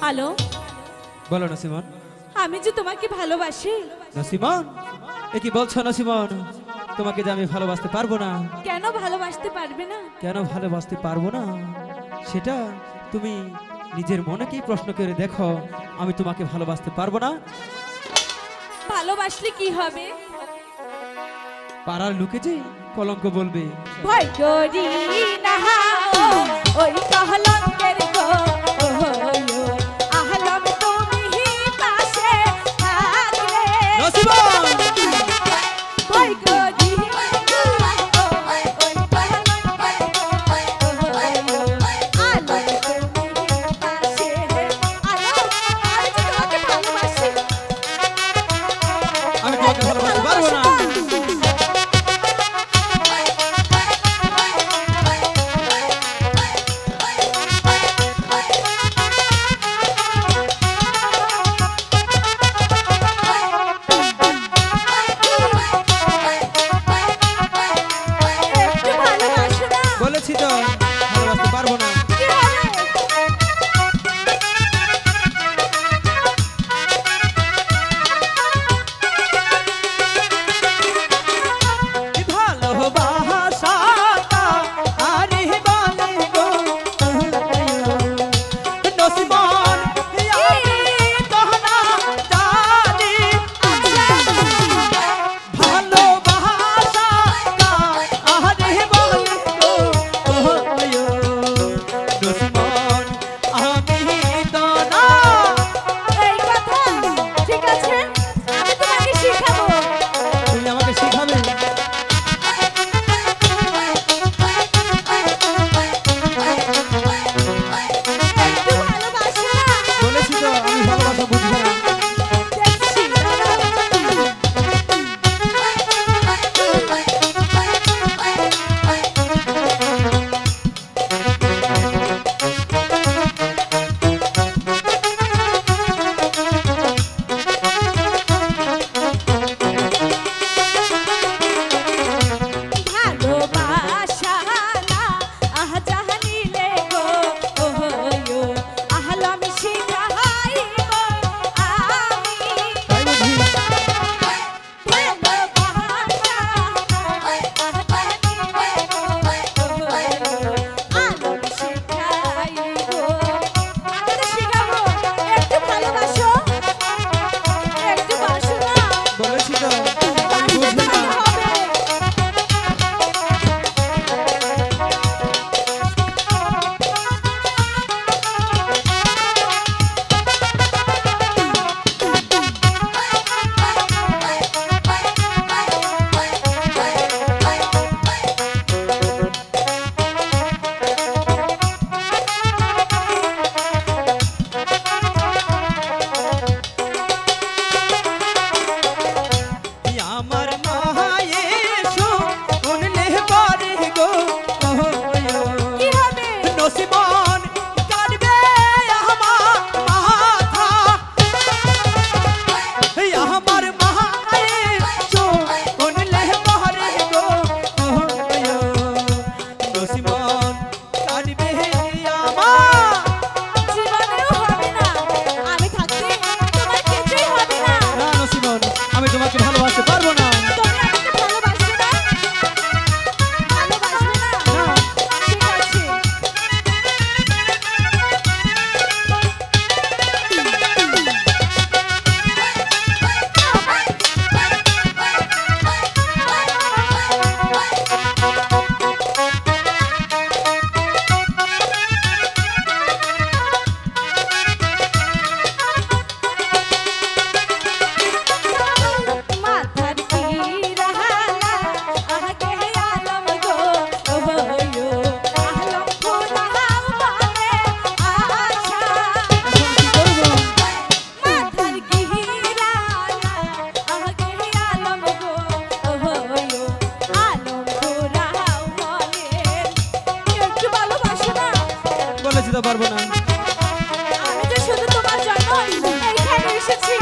Hello বলো নসিমন। আমি যে তোমাকে ভালোবাসি। নসিমন এ কি বলছো নসিমন? তোমাকে যে আমি ভালোবাসতে পারবো না। কেন ভালোবাসতে পারবে না? কেন ভালোবাসতে পারবো না সেটা তুমি নিজের মনেকেই প্রশ্ন করে দেখো। আমি তোমাকে ভালোবাসতে পারবো না। ভালোবাসলে কি হবে? পাড়ার লোকে যে কলঙ্ক বলবে। ভয় করি না ওই কলঙ্কের গো আহলাম তুমি পাশে থাকলে। নসিমন ভয় করি আমি তোমাকে ভালোবাসতে পারবো না। বলেছি তো ভালোবাসতে পারবো না। বলেছি তো পারবো না। আমি যে শুধু তোমার জন্য এইখানে এসেছি।